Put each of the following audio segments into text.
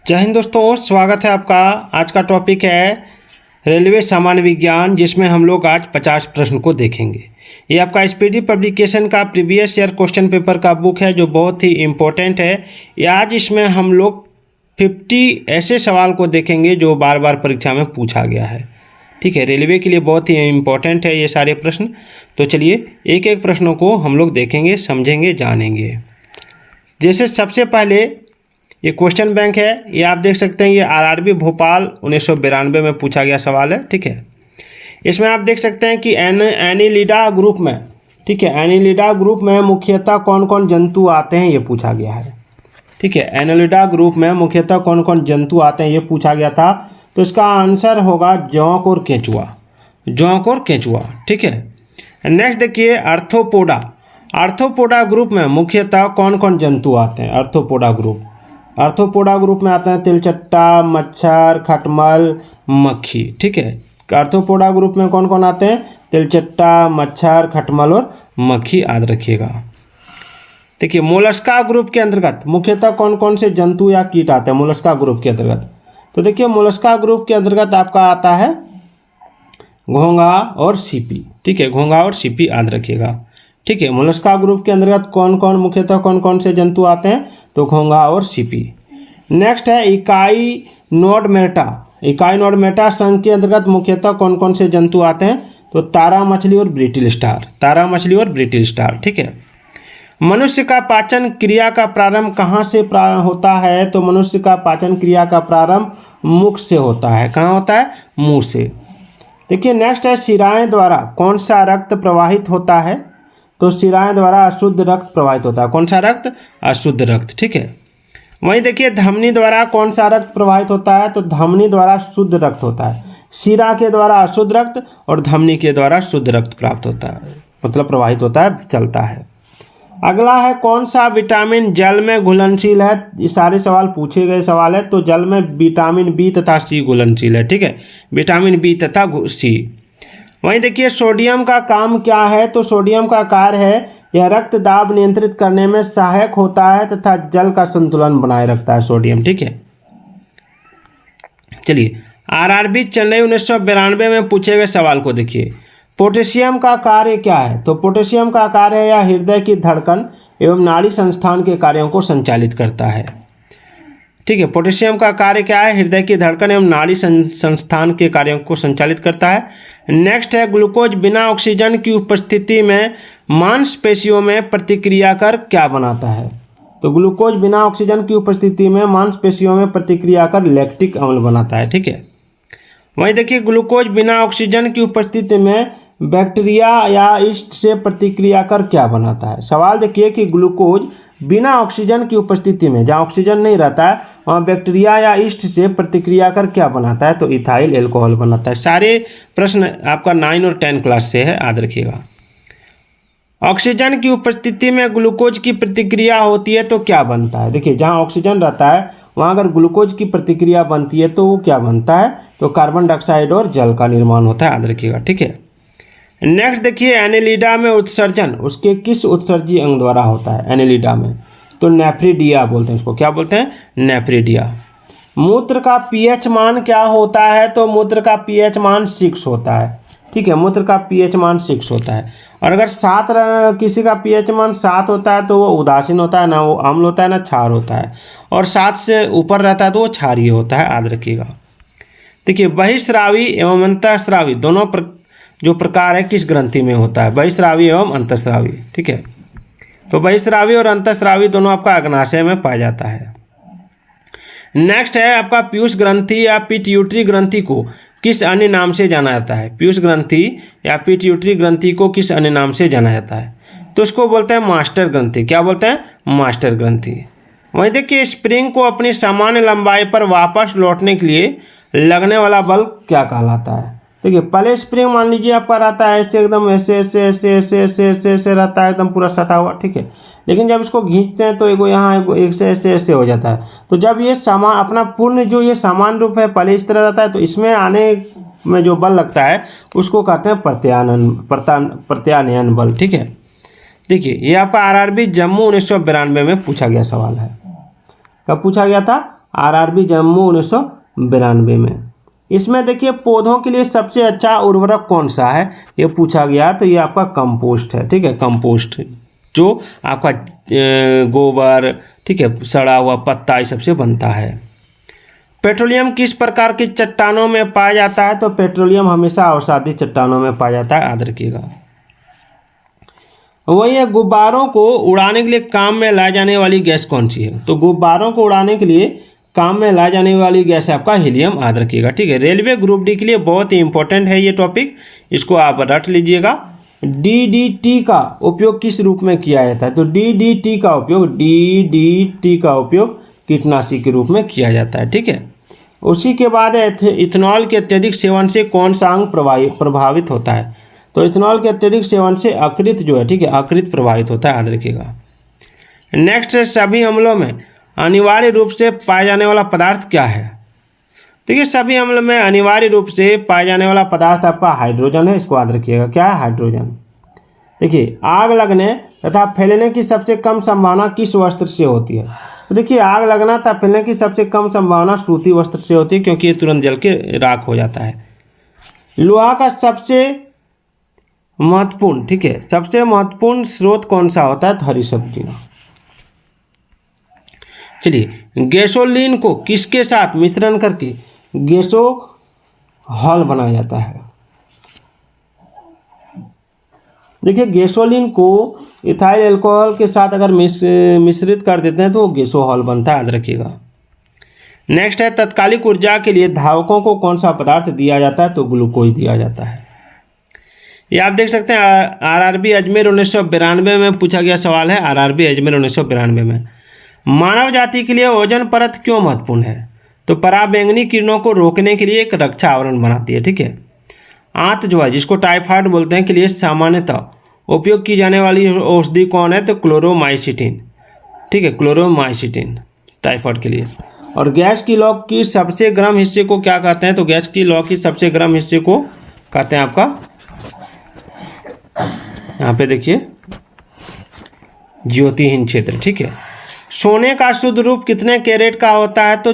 जय हिंद दोस्तों, स्वागत है आपका। आज का टॉपिक है रेलवे सामान्य विज्ञान, जिसमें हम लोग आज 50 प्रश्न को देखेंगे। ये आपका स्पीडी पब्लिकेशन का प्रीवियस ईयर क्वेश्चन पेपर का बुक है, जो बहुत ही इम्पोर्टेंट है। आज इसमें हम लोग 50 ऐसे सवाल को देखेंगे जो बार बार परीक्षा में पूछा गया है। ठीक है, रेलवे के लिए बहुत ही इम्पोर्टेंट है ये सारे प्रश्न। तो चलिए एक एक प्रश्नों को हम लोग देखेंगे, समझेंगे, जानेंगे। जैसे सबसे पहले ये क्वेश्चन बैंक है, ये आप देख सकते हैं। ये आरआरबी भोपाल 1992 में पूछा गया सवाल है। ठीक है, इसमें आप देख सकते हैं कि एनिलिडा ग्रुप में, ठीक है, एनिलिडा ग्रुप में मुख्यतः कौन कौन जंतु आते हैं, ये पूछा गया है। ठीक है, एनिलिडा ग्रुप में मुख्यतः कौन कौन जंतु आते हैं, ये पूछा गया था। तो इसका आंसर होगा जोंक और केंचुआ, जोंक और केंचुआ। ठीक है, नेक्स्ट देखिए आर्थ्रोपोडा, आर्थ्रोपोडा ग्रुप में मुख्यतः कौन कौन जंतु आते हैं। आर्थ्रोपोडा ग्रुप में आते हैं तिलचट्टा, मच्छर, खटमल, मक्खी। ठीक है, आर्थ्रोपोडा ग्रुप में कौन कौन आते हैं? तिलचट्टा, मच्छर, खटमल और मक्खी याद रखिएगा। देखिए मोलस्का ग्रुप के अंतर्गत मुख्यतः कौन कौन से जंतु या कीट आते हैं मोलस्का ग्रुप के अंतर्गत? तो देखिए मोलस्का ग्रुप के अंतर्गत आपका आता है घोंघा और सीपी। ठीक है, घोंघा और सीपी याद रखिएगा। ठीक है, मोलस्का ग्रुप के अंतर्गत मुख्यतः कौन कौन से जंतु आते हैं? तो घोंघा और सीपी। नेक्स्ट है इकाइनोडर्मेटा, इकाइनोडर्मेटा संघ के अंतर्गत मुख्यतः कौन कौन से जंतु आते हैं? तो तारा मछली और ब्रिटिल स्टार, तारा मछली और ब्रिटिल स्टार। ठीक है, मनुष्य का पाचन क्रिया का प्रारंभ कहाँ से होता है? तो मनुष्य का पाचन क्रिया का प्रारंभ मुख से होता है। कहाँ होता है? मुंह से। देखिए नेक्स्ट है शिराएं द्वारा कौन सा रक्त प्रवाहित होता है? तो शिराएं द्वारा अशुद्ध रक्त प्रवाहित होता है। कौन सा रक्त? अशुद्ध रक्त। ठीक है, वहीं देखिए धमनी द्वारा कौन सा रक्त प्रवाहित होता है? तो धमनी द्वारा शुद्ध रक्त होता है। शिरा के द्वारा अशुद्ध रक्त और धमनी के द्वारा शुद्ध रक्त प्राप्त होता है, मतलब प्रवाहित होता है, चलता है। अगला है कौन सा विटामिन जल में घुलनशील है? ये सारे सवाल पूछे गए सवाल है। तो जल में विटामिन बी तथा सी घुलनशील है। ठीक है, विटामिन बी तथा सी। वहीं देखिए सोडियम का काम क्या है? तो सोडियम का कार्य है यह रक्त दाब नियंत्रित करने में सहायक होता है तथा जल का संतुलन बनाए रखता है सोडियम। ठीक है, चलिए आरआरबी चेन्नई 1992 में पूछे गए सवाल को देखिए। पोटेशियम का कार्य क्या है? तो पोटेशियम का कार्य है यह हृदय की धड़कन एवं नाड़ी संस्थान के कार्यों को संचालित करता है। ठीक है, पोटेशियम का कार्य क्या है? हृदय की धड़कन एवं नाड़ी संस्थान के कार्यों को संचालित करता है। नेक्स्ट है ग्लूकोज बिना ऑक्सीजन की उपस्थिति में मांसपेशियों में प्रतिक्रिया कर क्या बनाता है? तो ग्लूकोज बिना ऑक्सीजन की उपस्थिति में मांसपेशियों में प्रतिक्रिया कर लैक्टिक अम्ल बनाता है। ठीक है, वहीं देखिए ग्लूकोज बिना ऑक्सीजन की उपस्थिति में बैक्टीरिया या ईस्ट से प्रतिक्रिया कर क्या बनाता है? सवाल देखिए कि ग्लूकोज बिना ऑक्सीजन की उपस्थिति में, जहाँ ऑक्सीजन नहीं रहता है, वहाँ बैक्टीरिया या ईस्ट से प्रतिक्रिया कर क्या बनाता है? तो इथाइल एल्कोहल बनाता है। सारे प्रश्न आपका 9 और 10 क्लास से है, याद रखिएगा। ऑक्सीजन की उपस्थिति में ग्लूकोज की प्रतिक्रिया होती है तो क्या बनता है? देखिए जहाँ ऑक्सीजन रहता है वहाँ अगर ग्लूकोज की प्रतिक्रिया बनती है तो वो क्या बनता है? तो कार्बन डाइऑक्साइड और जल का निर्माण होता है, याद रखिएगा। ठीक है, नेक्स्ट देखिए एनिलिडा में उत्सर्जन उसके किस उत्सर्जी अंग द्वारा होता है? एनिलिडा में तो नेफ्रिडिया बोलते हैं, इसको क्या बोलते हैं? नेफ्रिडिया। मूत्र का पीएच मान क्या होता है? तो मूत्र का पीएच मान 6 होता है। ठीक है, मूत्र का पीएच मान 6 होता है। और अगर 7 किसी का पीएच मान 7 होता है तो वो उदासीन होता है, ना वो अम्ल होता है ना क्षार होता है। और 7 से ऊपर रहता है तो वो क्षारीय होता है, याद रखिएगा। देखिए बहिस्रावी एवं अंतःस्रावी दोनों जो प्रकार है किस ग्रंथि में होता है? बहिस्रावी एवं अंतःस्रावी। ठीक है, तो बहिस्रावी और अंतःस्रावी दोनों आपका अग्नाशय में पाया जाता है। नेक्स्ट है आपका पीयूष ग्रंथि या पिट्यूटरी ग्रंथि को किस अन्य नाम से जाना जाता है? पीयूष ग्रंथि या पिट्यूटरी ग्रंथि को किस अन्य नाम से जाना जाता है? तो उसको बोलते हैं मास्टर ग्रंथि। क्या बोलते हैं? मास्टर ग्रंथि। वहीं देखिए स्प्रिंग को अपनी सामान्य लंबाई पर वापस लौटने के लिए लगने वाला बल क्या कहलाता है? देखिए पहले स्प्रिंग मान लीजिए आपका रहता है ऐसे, एकदम ऐसे ऐसे ऐसे ऐसे ऐसे ऐसे ऐसे रहता है, एकदम पूरा सटा हुआ। ठीक है, लेकिन जब इसको खींचते हैं तो एगो यहाँ एगो एक से ऐसे ऐसे हो जाता है। तो जब ये सामान अपना पूर्ण जो ये सामान्य रूप है पहले इस तरह रहता है, तो इसमें आने में जो बल लगता है उसको कहते हैं प्रत्यानयन बल। ठीक है, देखिए ये आपका आरआरबी जम्मू 1992 में पूछा गया सवाल है। कब पूछा गया था? आरआरबी जम्मू 1992 में। इसमें देखिए पौधों के लिए सबसे अच्छा उर्वरक कौन सा है ये पूछा गया, तो ये आपका कंपोस्ट है, ठीक है, कंपोस्ट जो आपका गोबर, ठीक है, सड़ा हुआ पत्ता, इस सबसे बनता है। पेट्रोलियम किस प्रकार की चट्टानों में पाया जाता है, तो पेट्रोलियम हमेशा अवसादी चट्टानों में पाया जाता है, याद रखिएगा। वही है, गुब्बारों को उड़ाने के लिए काम में लाई जाने वाली गैस कौन सी है, तो गुब्बारों को उड़ाने के लिए काम में लाई जाने वाली गैस है आपका हीलियम, याद रखिएगा, ठीक है। रेलवे ग्रुप डी के लिए बहुत ही इंपॉर्टेंट है ये टॉपिक, इसको आप रट लीजिएगा। डीडीटी का उपयोग किस रूप में किया जाता है, तो डीडीटी का उपयोग कीटनाशी के रूप में किया जाता है, ठीक है। उसी के बाद इथेनॉल के अत्यधिक सेवन से कौन सा अंग प्रभावित होता है, तो इथेनॉल के अत्यधिक सेवन से यकृत जो है, ठीक है, यकृत प्रभावित होता है, याद रखिएगा। नेक्स्ट है, सभी अम्लों में अनिवार्य रूप से पाया जाने वाला पदार्थ क्या है, देखिए सभी अम्ल में अनिवार्य रूप से पाया जाने वाला पदार्थ आपका हाइड्रोजन है, इसको याद रखिएगा, क्या है हाइड्रोजन। देखिए आग लगने तथा फैलने की सबसे कम संभावना किस वस्त्र से होती है, तो देखिए आग लगना तथा फैलने की सबसे कम संभावना सूती वस्त्र से होती है, क्योंकि ये तुरंत जल के राख हो जाता है। लोहा का सबसे महत्वपूर्ण, ठीक है, सबसे महत्वपूर्ण स्रोत कौन सा होता है, तो हरी सब्जियां। चलिए, गैसोलीन को किसके साथ मिश्रण करके गैसोहॉल बनाया जाता है, देखिए गैसोलीन को इथाइल अल्कोहल के साथ अगर मिश्रित कर देते हैं तो गैसोहॉल बनता है, याद रखिएगा। नेक्स्ट है, तत्कालिक ऊर्जा के लिए धावकों को कौन सा पदार्थ दिया जाता है, तो ग्लूकोज दिया जाता है। ये आप देख सकते हैं आरआरबी अजमेर 1992 में पूछा गया सवाल है, आरआरबी अजमेर 1992 में। मानव जाति के लिए ओजोन परत क्यों महत्वपूर्ण है, तो पराबैंगनी किरणों को रोकने के लिए एक रक्षा आवरण बनाती है, ठीक है। आंत जो है जिसको टाइफाइड बोलते हैं के लिए सामान्यतः उपयोग की जाने वाली औषधि कौन है, तो क्लोरोमाइसिटिन, ठीक है, क्लोरोमाइसिटिन टाइफाइड के लिए। और गैस की लौ की सबसे गर्म हिस्से को क्या कहते हैं, तो गैस की लौ की सबसे गर्म हिस्से को कहते हैं आपका, यहाँ पे देखिए ज्योतिहीन क्षेत्र, ठीक है। सोने का शुद्ध रूप कितने कैरेट का होता है, तो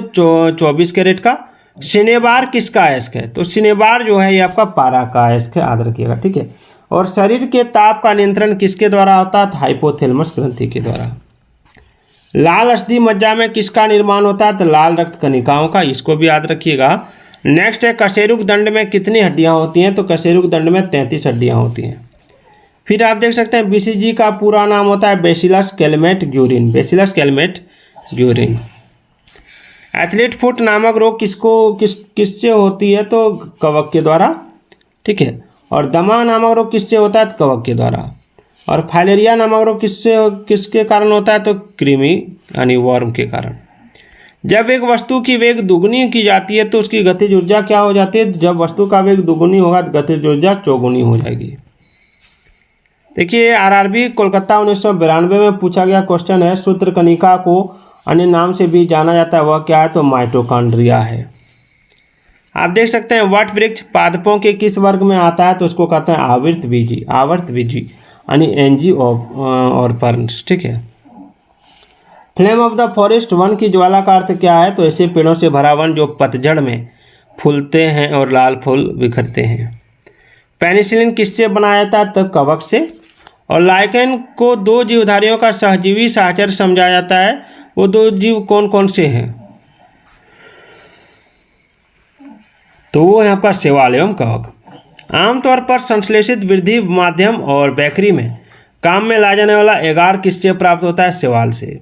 24 कैरेट का। सिनेबार किसका अयस्क है, तो सिनेबार जो है ये आपका पारा का अयस्क है, याद रखिएगा, ठीक है। और शरीर के ताप का नियंत्रण किसके द्वारा होता है, तो हाइपोथैलेमस ग्रंथि के द्वारा। लाल अस्थि मज्जा में किसका निर्माण होता है, तो लाल रक्त कणिकाओं का, इसको भी याद रखिएगा। नेक्स्ट है, कशेरुक दंड में कितनी हड्डियां होती हैं, तो कशेरुक दंड में 33 हड्डियां होती हैं। फिर आप देख सकते हैं बीसीजी का पूरा नाम होता है bacillus Calmette Guérin, bacillus Calmette Guérin. Athlete foot नामक रोग किससे होती है, तो कवक के द्वारा, ठीक है। और दमा नामक रोग किससे होता है, तो कवक के द्वारा। और फाइलेरिया नामक रोग किसके कारण होता है, तो कृमि यानी वर्म के कारण। जब एक वस्तु की वेग दुगुनी की जाती है तो उसकी गतिज ऊर्जा क्या हो जाती है, जब वस्तु का वेग दुगुनी होगा तो गतिज ऊर्जा चौगुनी हो जाएगी। देखिए आरआरबी कोलकाता 1992 में पूछा गया क्वेश्चन है, सूत्रकणिका को अन्य नाम से भी जाना जाता है, वह क्या है, तो माइटोकॉन्ड्रिया है। आप देख सकते हैं वट वृक्ष पादपों के किस वर्ग में आता है, तो उसको कहते हैं आवर्तबीजी यानी एंजियोपर्म्स, ठीक है। Flame of the forest, one की ज्वाला का अर्थ क्या है, तो ऐसे पेड़ों से भरा वन जो पतझड़ में फूलते हैं और लाल फूल बिखरते हैं। पेनिसिलिन किससे बनाया जाता है, तो कवक से। और लाइकेन को दो जीवधारियों का सहजीवी साहचर्य समझा जाता है, वो दो जीव कौन कौन से हैं, तो वो यहाँ पर शैवाल एवं कवक। आमतौर पर संश्लेषित वृद्धि माध्यम और बेकरी में काम में लाया जाने वाला एगार किससे प्राप्त होता है, शैवाल से।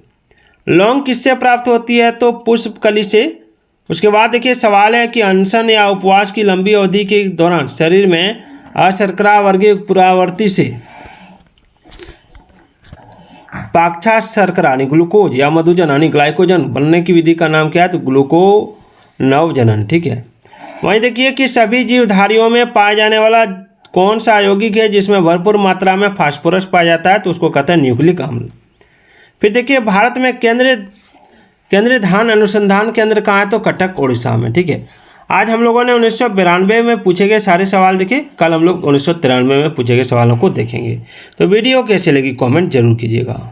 लौंग किससे प्राप्त होती है, तो पुष्पकली से। उसके बाद देखिए सवाल है कि अनशन या उपवास की लंबी अवधि के दौरान शरीर में अशर्करा वर्गीय पुरावर्ती से पाक्षा शर्करा यानी ग्लूकोज या मधुजन यानी ग्लाइकोजन बनने की विधि का नाम क्या है, तो ग्लूकोनवजनन, ठीक है। वहीं देखिए कि सभी जीवधारियों में पाया जाने वाला कौन सा यौगिक है जिसमें भरपूर मात्रा में फास्फोरस पाया जाता है, तो उसको कहते हैं न्यूक्लिक अम्ल। फिर देखिए भारत में केंद्रीय धान अनुसंधान केंद्र कहाँ है, तो कटक उड़ीसा में, ठीक है। आज हम लोगों ने 1992 में पूछे गए सारे सवाल देखे, कल हम लोग 1993 में पूछे गए सवालों को देखेंगे। तो वीडियो कैसे लगी कमेंट जरूर कीजिएगा।